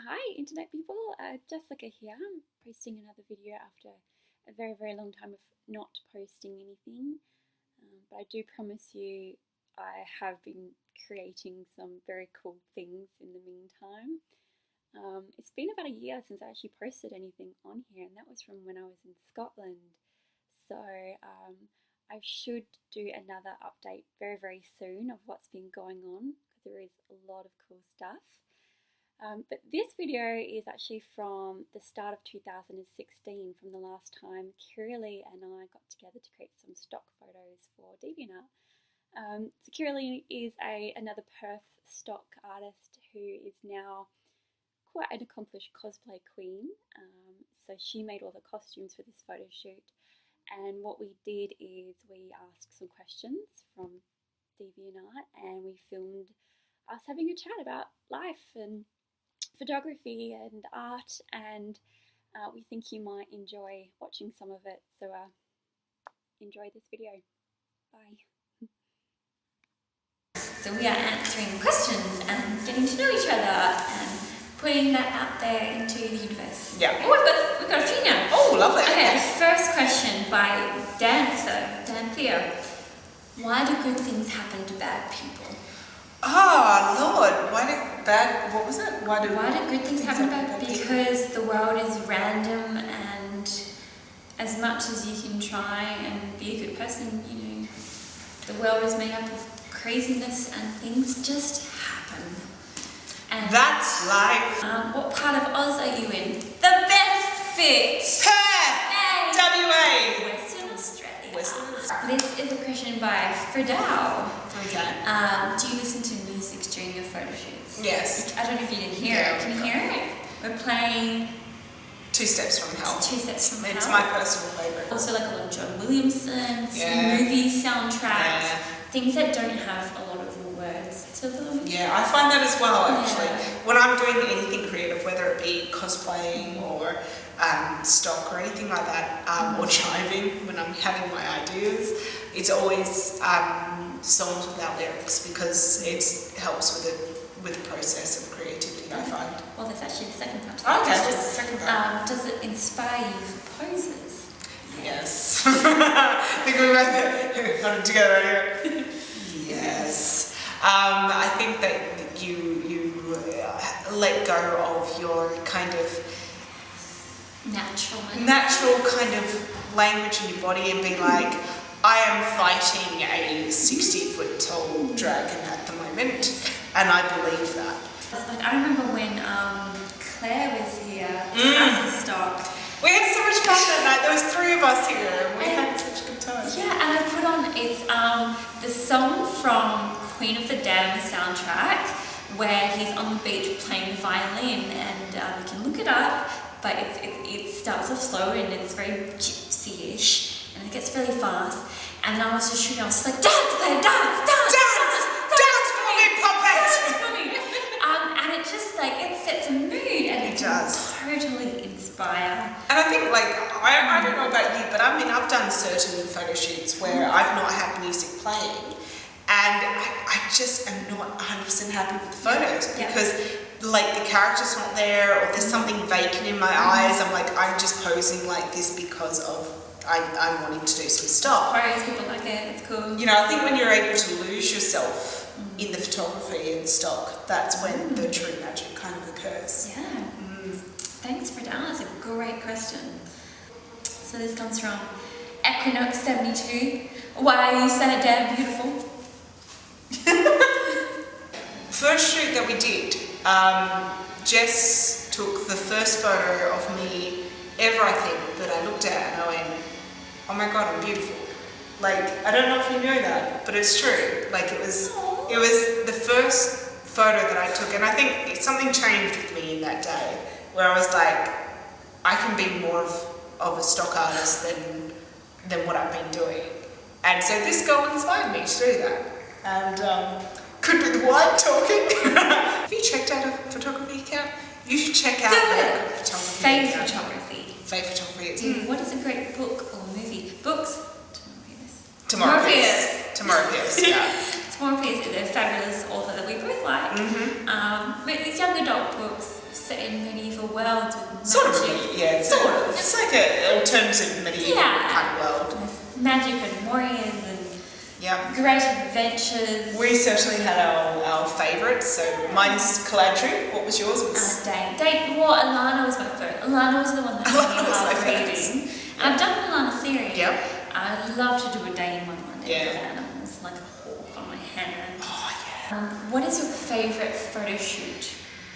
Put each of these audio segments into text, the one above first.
Hi internet people, Jessica here. I'm posting another video after a very long time of not posting anything, but I do promise you I have been creating some very cool things in the meantime. It's been about a year since I actually posted anything on here, and that was from when I was in Scotland, so I should do another update very soon of what's been going on, because there is a lot of cool stuff. But this video is actually from the start of 2016, from the last time Kirilee and I got together to create some stock photos for Deviantart. So Kirilee is another Perth stock artist who is now quite an accomplished cosplay queen. So she made all the costumes for this photo shoot, and what we did is we asked some questions from Deviantart and we filmed us having a chat about life and photography and art, and we think you might enjoy watching some of it, so enjoy this video. Bye. So we are answering questions and getting to know each other and putting that out there into the universe. Yeah. Oh, we've got a few now. Oh, lovely. Okay, the first question by Dan Theo. Why do good things happen to bad people? Oh, Lord, what was it? Why do good things happen to bad people? Because the world is random, and as much as you can try and be a good person, you know, the world is made up of craziness and things just happen. And that's life. what part of Oz are you in? The best fit! Perth! Hey! WA! Western Australia. Western. This is a question by Fridal. Okay. Do you listen to music during your photo shoots? Yes. I don't know if you can hear it. Can you hear it? We're playing Two Steps from Hell. Two Steps from Hell. It's my personal favourite. Also like a lot of John Williamson, movie soundtracks, things that don't have a lot of words to them. Yeah, I find that as well, actually. When I'm doing anything creative, whether it be cosplaying or stock or anything like that, or chiving when I'm having my ideas, it's always songs without lyrics, because it helps with the process of creativity, I find. Well, that's actually the second part. Okay, that's the second part. Does it inspire you for poses? Yes. I think we both got it together here. Yes. I think that you let go of your kind of natural kind of language in your body and be like, I am fighting a 60-foot tall dragon at the moment, and I believe that. Like, I remember when Claire was here as a stock. We had so much fun that night. There was 3 of us here, and we had such a good time. Yeah, and I put on, it's the song from Queen of the Dam soundtrack, where he's on the beach playing the violin, and you can look it up, but it starts off slow and it's very gypsy-ish, and it gets really fast. And then I was just shooting, I was just like, dance, Claire, dance for me, puppet! Dance for me! And it just like, it sets a mood, and it does totally inspire. And I think, like, I don't know about you, but I mean, I've done certain photo shoots where I've not had music playing, and I just am not 100% happy with the photos, because like the character's not there, or there's something vacant in my eyes. I'm like, I'm just posing like this because of I'm wanting to do some stuff. Photos, people like it, it's cool. You know, I think when you're able to lose yourself in the photography and stock, that's when the true magic kind of occurs. Yeah. Thanks for that. That's a great question. So this comes from Equinox 72. Why are you so damn beautiful? First shoot that we did, Jess took the first photo of me ever, I think, that I looked at, and I went, oh my god, I'm beautiful. Like, I don't know if you know that, but it's true. Like, it was the first photo that I took, and I think something changed with me in that day, where I was like, I can be more of a stock artist than what I've been doing. And so this girl inspired me to do that. And could be the white talking. Have you checked out a photography account? You should check out the photography account. Faith Photography. What is a great book or movie? Books? Tomorrow Pierce. Yeah. Tomorrow Pierce is a fabulous author that we both like. It's young adult books set in medieval worlds with magic. Sort of, yeah. It's like an alternative medieval kind of world. With magic and warriors and great adventures. We certainly had our favourites. So mine's Caladri. What was yours? Dane. Well, Alana was my favourite. Alana was the one that I was reading. And I've done Alana series. Yeah. I'd love to do a Dane one day. Yeah. Animals like a hawk on my hand. Oh yeah. What is your favourite photo shoot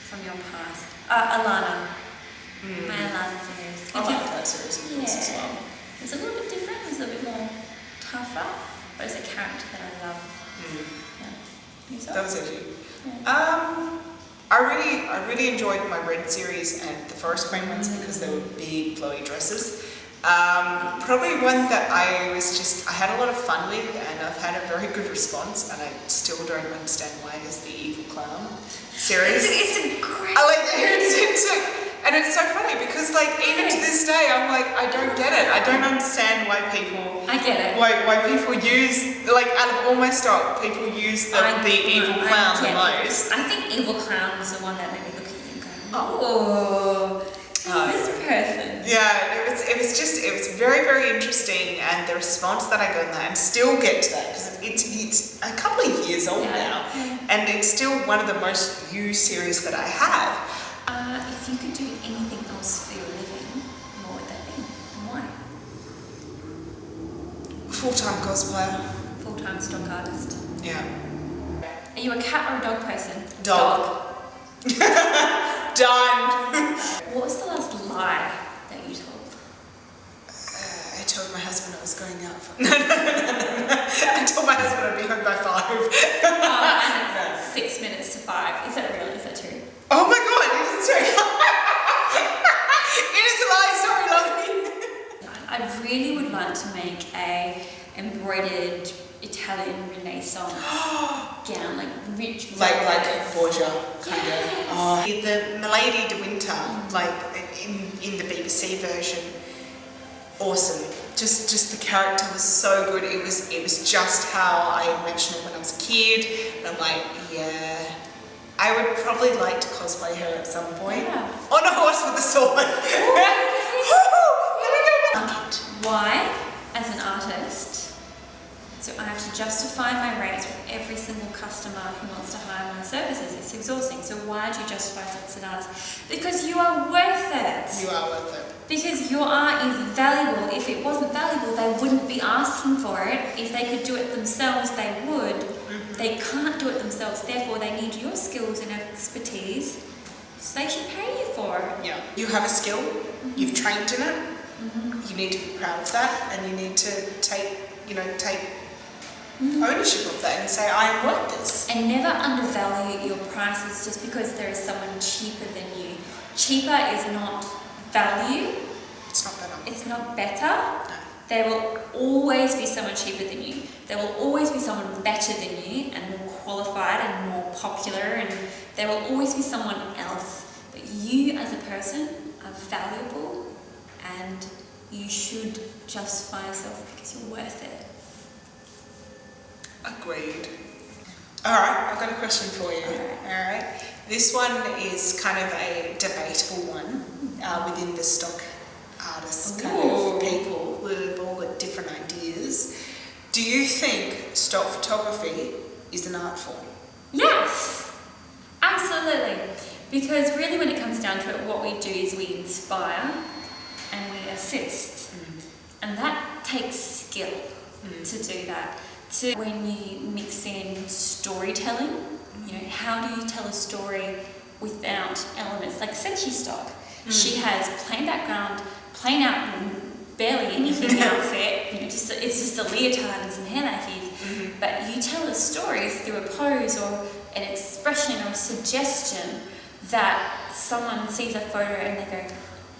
from your past? Alana. My Alana series. I like that series of books as well. It's a little bit different. It's a little bit more tougher, but it's a character that I love. Yeah. That was actually. Yeah. I really enjoyed my Red series and the Forest Queen ones because they were big, flowy dresses. Probably one that I had a lot of fun with, and I've had a very good response, and I still don't understand why, is the Evil Clown series. It's a great. And it's so funny because, like, even to this day, I'm like, I don't get it. I don't understand why people. I get it. Why people use, like, out of all my stock, people use the Evil Clown the most. I think Evil Clown was the one that made me look at you and go, this person. Yeah, it was very, very interesting, and the response that I got in that, and still get to that because it's a couple of years old now, and it's still one of the most used series that I have. If you could do anything else for your living, what would that be and why? Full-time cosplayer. Full-time stock artist. Yeah. Are you a cat or a dog person? Dog. Done. What was the last lie that you told? I told my husband I was going out for... No. I told my husband I'd be home by 5. And it's 6 minutes to 5. Is that real? Is that true? Oh my god, it is true. It is a lie, sorry, lovely. I really would like to make a embroidered Italian Renaissance gown, like rich, like a Borgia kind of. The Milady de Winter, like in the BBC version, awesome. Just the character was so good. It was just how I imagined it when I was a kid, and I'm like, yeah. I would probably like to cosplay her at some point. Yeah. On a horse with a sword. Why, as an artist, so I have to justify my rates with every single customer who wants to hire my services. It's exhausting. So why do you justify yourself as an artist? Because you are worth it. You are worth it. Because your art is valuable. If it wasn't valuable, they wouldn't be asking for it. If they could do it themselves, they would. They can't do it themselves, therefore they need your skills and expertise, so they should pay you for it. Yeah. You have a skill, you've trained in it, you need to be proud of that, and you need to take ownership of that and say, I am worth this. And never undervalue your prices just because there is someone cheaper than you. Cheaper is not value. It's not better. It's not better. No. There will always be someone cheaper than you. There will always be someone better than you and more qualified and more popular, and there will always be someone else. But you as a person are valuable, and you should justify yourself because you're worth it. Agreed. Alright, I've got a question for you. Alright. This one is kind of a debatable one within the stock artists kind of people. We've all got different ideas. Do you think stock photography is an art form? Yes, absolutely. Because really when it comes down to it, what we do is we inspire and we assist. And that takes skill to do that. So when you mix in storytelling, how do you tell a story without elements? Like Senshi stock, she has plain background, plain outline, barely anything outfit, it's just a leotard and some hair lackeys, but you tell a story through a pose or an expression or a suggestion that someone sees a photo and they go,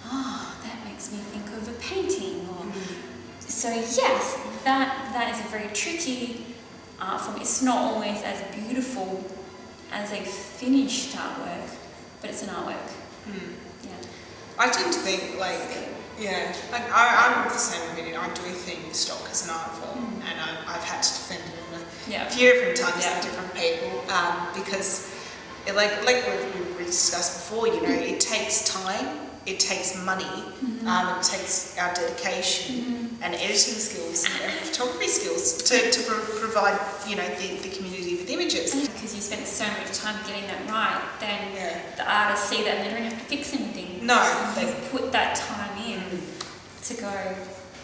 oh, that makes me think of a painting. So yes, that is a very tricky art form. It's not always as beautiful as a finished artwork, but it's an artwork. Yeah. I tend to think I'm of the same opinion. I do think stock is an art form, and I've had to defend it in a few different times with different people because like we discussed before, you know, it takes time, it takes money, it takes our dedication and editing skills and photography skills to provide, you know, the community with images. Because you spent so much time getting that right, then the artists see that and they don't have to fix anything. No, so they've put that time in to go,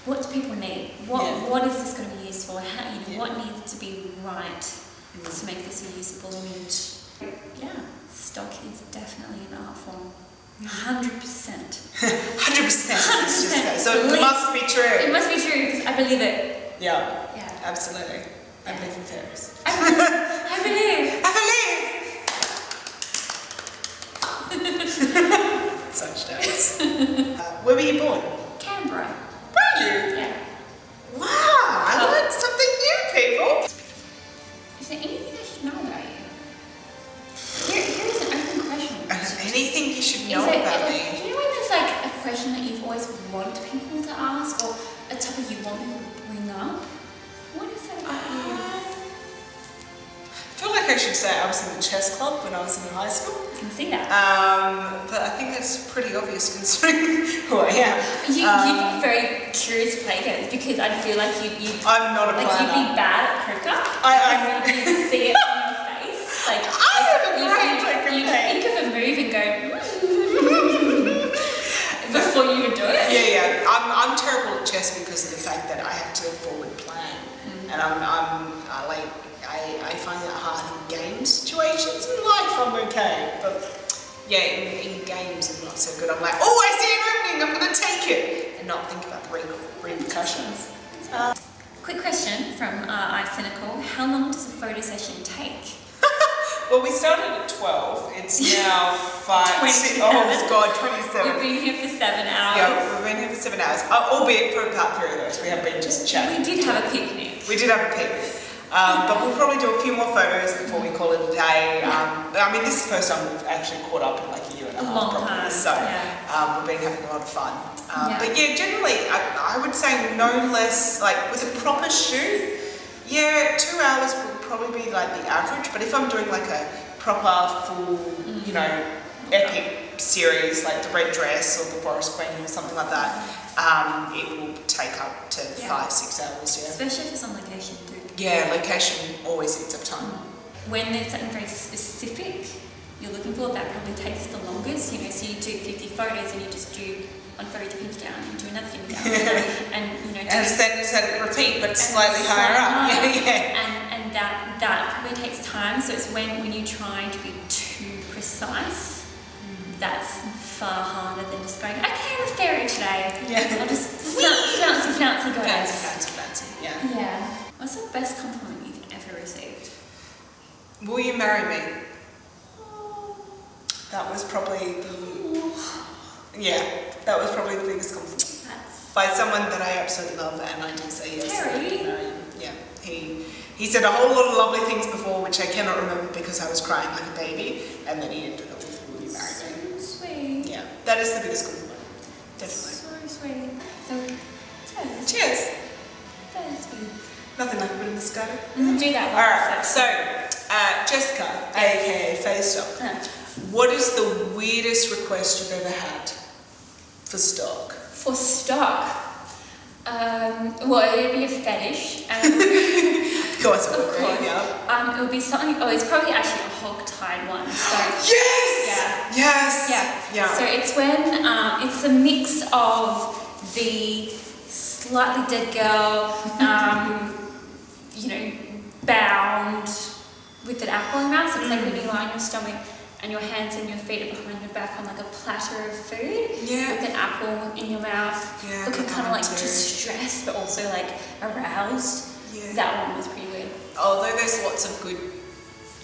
what do people need? What is this going to be used for? How, you know, what needs to be right to make this a usable image? Yeah, stock is definitely an art form. 100%. 100%. So it must be true. It must be true because I believe it. Yeah. Absolutely. I believe in fairies. I believe. Such days. Where were you born? Canberra. Were you? Yeah. Wow, I learned something new, people. Is there anything I should know about you? Here is an open question. Anything you should know about me? Do you know when there's like a question that you've always wanted people to ask or a topic you want people to bring up? What is that about you? I feel like I should say I was in the chess club when I was in high school. I can see that. But I think that's pretty obvious considering who I am. You'd be very curious to play games because I'd feel like I'm not a planner. Like you'd be bad at poker. You can see it on your face. Like I have a great poker you face. think of a move and go before you would do it. Yeah. I'm terrible at chess because of the fact that I have to forward plan, and I find that hard in game situations. In life, I'm okay, but yeah, in games, I'm not so good. I'm like, oh, I see an opening, I'm gonna take it, and not think about the repercussions. Quick question from iCynical. How long does a photo session take? Well, we started at 12. It's now 5. 27. Oh God, 27. We've been here for 7 hours. Yeah, we've been here for 7 hours. Albeit for about 3 of those. We have been just chatting. We did have a picnic. We did have a picnic. But we'll probably do a few more photos before we call it a day. I mean, this is the first time we've actually caught up in like a year and a half. Long probably. time. So we've been having a lot of fun. But yeah, generally, I would say no less, like with a proper shoot, 2 hours would probably be like the average. But if I'm doing like a proper, full, you know, epic series like the Red Dress or the Forest Queen or something like that, it will take up to 5-6 hours. Yeah. Especially if it's on location too. Yeah, location always eats up time. When there's something very specific you're looking for, that probably takes the longest. You know, so you do 50 photos and you just do one photo to pinch down and do another thing down, and you know. And then repeat, but slightly higher up. And that probably takes time. So it's when you're trying to be too precise, that's far harder than just going, okay, I'm a fairy today. Yeah. I'll just flouncy go. Fancy. Yeah. What's the best compliment you've ever received? Will you marry me? That was probably that was probably the biggest compliment. By someone that I absolutely love, and I did say yes. Terry? Yeah. He said a whole lot of lovely things before, which I cannot remember because I was crying like a baby, and then he ended up with, will you marry me? So sweet. Yeah, that is the biggest compliment. Definitely. So sweet. So, cheers. That's good. Nothing like putting the sky. Do that one. Alright, so Jessica, aka faestock, what is the weirdest request you've ever had for stock? For stock? Well, it would be a fetish. Of course it would be, yeah. It would be something, it's probably actually a hog-tied one. So, yes! Yeah. Yes! Yeah. So it's when, it's a mix of the slightly dead girl, you know, bound with an apple in your mouth. So it's like when you lie on your stomach and your hands and your feet are behind your back on like a platter of food with an apple in your mouth. Yeah, looking kind of like distressed but also like aroused. Yeah. That one was pretty weird. Although there's lots of good,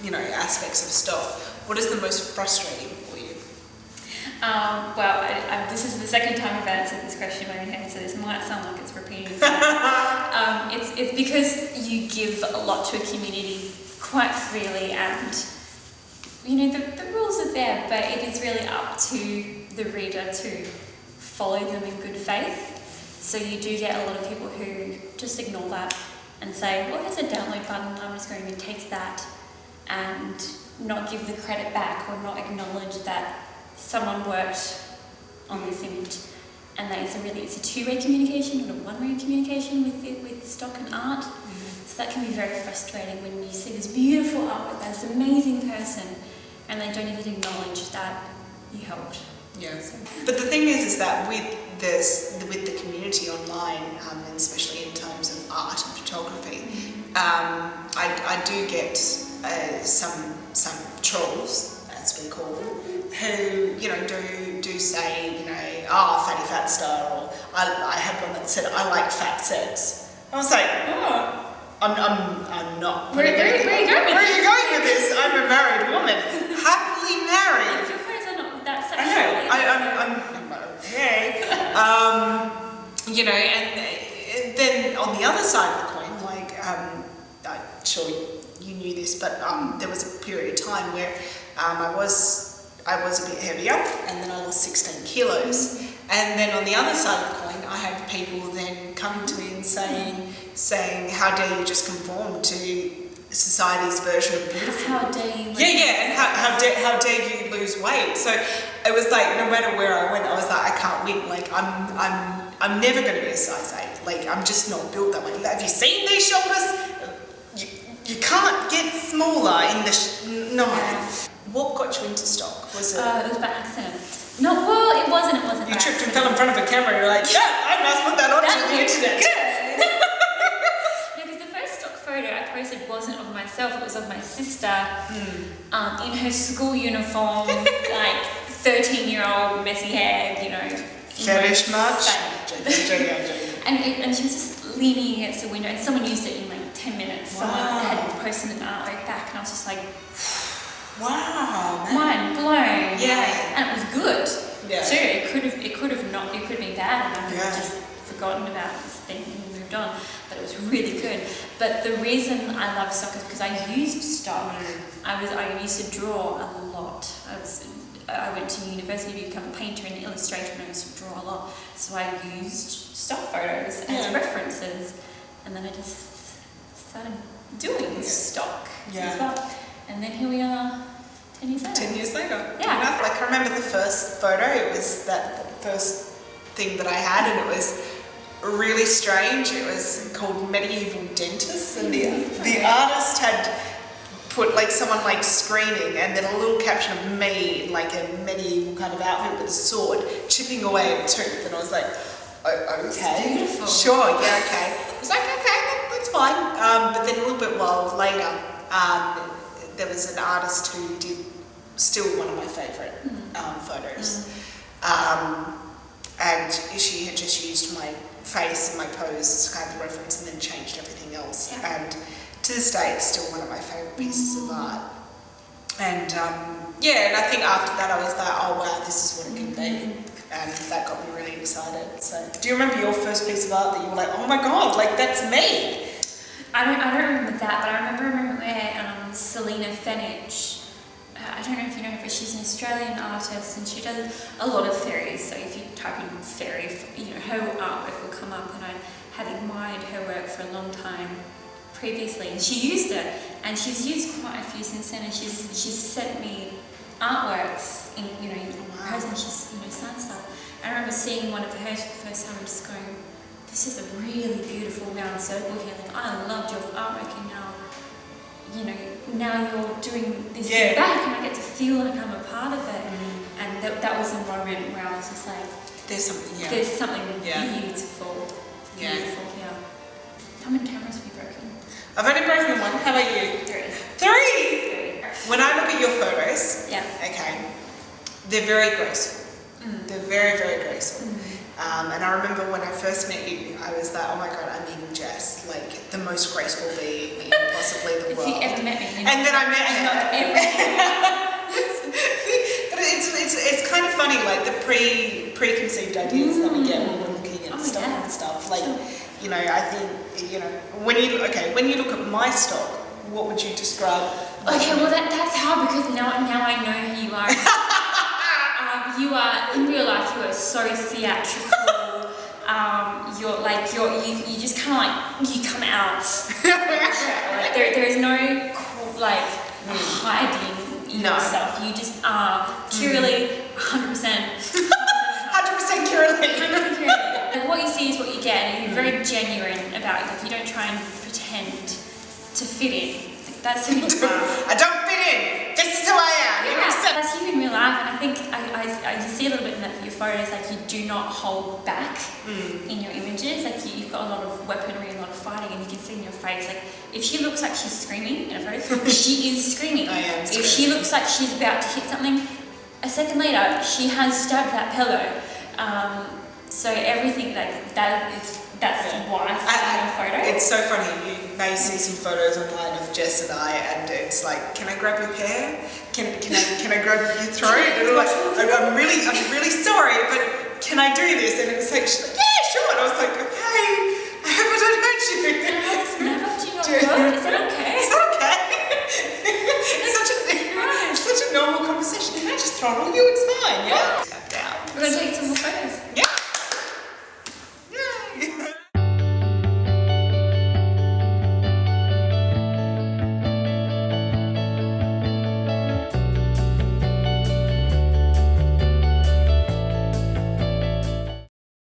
you know, aspects of stock, what is the most frustrating for you? Well, this is the second time I've answered this question in my own head, so this might sound like it's repeating itself. It's because you give a lot to a community quite freely, and you know the rules are there, but it is really up to the reader to follow them in good faith. So you do get a lot of people who just ignore that and say, well, there's a download button, I'm just going to take that and not give the credit back or not acknowledge that someone worked on this image. And that it's a two-way communication, not a one-way communication with stock and art. So that can be very frustrating when you see this beautiful artwork by this amazing person and they don't even acknowledge that you helped. Yeah. So. But the thing is that with the community online, and especially in terms of art and photography, I do get some trolls, as we call them, who do say fatty fat star, or I had one that said I like fat sets. I was like, I'm not. Where are you going with this? I'm a married woman, happily married. Your photos are not that sexual. I know. I'm okay. And then on the other side of the coin, like I'm sure you knew this, but there was a period of time where I was a bit heavier, and then I lost 16 kilos. And then on the other side of the coin, I had people then coming to me and saying, how dare you just conform to society's version of beautiful? How dare you? And how dare you lose weight? So it was like, no matter where I went, I was like, I can't win. Like I'm never going to be a size 8. Like I'm just not built that way. Like, have you seen these shoulders? You can't get smaller in the no. Yeah. What got you into stock? Was it? It was by accident. No, well, it wasn't. You tripped and fell in front of a camera. You're like, yeah, I must put that onto the internet. Good. No, because the first stock photo I posted wasn't of myself. It was of my sister in her school uniform, like 13-year-old messy hair. Fetish much? And she was just leaning against the window, and someone used it in like 10 minutes. Wow. Someone had posted an artwork back, and I was just like, wow, man. Mind blown. Yeah. And it was good. Yeah. Too. It could have been bad, and I could have just forgotten about this thing and moved on. But it was really good. But the reason I love stock is because I used stock. I used to draw a lot. I went to university to become a painter and illustrator, and I used to draw a lot. So I used stock photos as references, and then I just started doing stock as well. And then here we are 10 years later. 10 years later. Yeah. Like I remember the first photo, it was that first thing that I had, and it was really strange. It was called Medieval Dentists, and the artist had put like someone like screaming, and then a little caption of me in like a medieval kind of outfit with a sword chipping away at a tooth, and I was like, oh, okay, beautiful. Sure, yeah, okay. I was like, okay, that's fine. But then a little bit while later, there was an artist who did still one of my favourite photos, and she had just used my face and my pose as kind of reference, and then changed everything else. And to this day, it's still one of my favourite pieces of art. And and I think after that, I was like, oh wow, this is what it can be, and that got me really excited. So, do you remember your first piece of art that you were like, oh my god, like that's me? I don't remember that, but I remember where Selena Fenich, I don't know if you know her, but she's an Australian artist, and she does a lot of fairies. So if you type in fairy, her artwork will come up, and I had admired her work for a long time previously, and she used it, and she's used quite a few since then, and she's sent me artworks in hers, and she's signed stuff. I remember seeing one of hers for the first time and just going, this is a really beautiful round circle here. Like, I loved your artwork, and now you're doing this thing back, and I get to feel like I'm a part of it. And that was a moment where I was just like, there's something beautiful here. How many cameras have you broken? I've only broken one. How about you? 3. When I look at your photos, they're very graceful. They're very, very graceful. And I remember when I first met you, I was like, oh my god, I'm meeting Jess, like the most graceful being in possibly the world. If you ever met me, and then I met her. But it's kind of funny, like the preconceived ideas that we get when we're looking at stock and stuff. Like, I think, when you look at my stock, what would you describe? Okay, well that's hard, because now I know who you are. You are, in real life, you are so theatrical. You just kind of you come out. There is no hiding yourself. You just are Kirilee 100%. 100% Kirilee. 100% Kirilee. And what you see is what you get, and you're very genuine about it. Like, you don't try and pretend to fit in. Like, that's who you are. I don't fit in. This is who I am. Yeah, that's you in real life, and I think I see a little bit in that for your photos. Like, you do not hold back in your images. Like, you've got a lot of weaponry and a lot of fighting, and you can see in your face. Like, if she looks like she's screaming in a photo, she is screaming. I am screaming. If she looks like she's about to hit something, a second later she has stabbed that pillow. So everything that's why I see in your photo. It's so funny. You may see some photos online of Jess and I, and it's like, can I grab your hair? Can I grab your throat? And I'm like, I'm really sorry, but can I do this? And it was like, she's like, yeah, sure. And I was like, okay, I hope I don't hurt you. Never do not work. Is that okay? Is that okay? It's such a normal conversation. Can I just throttle you? It's fine. Yeah.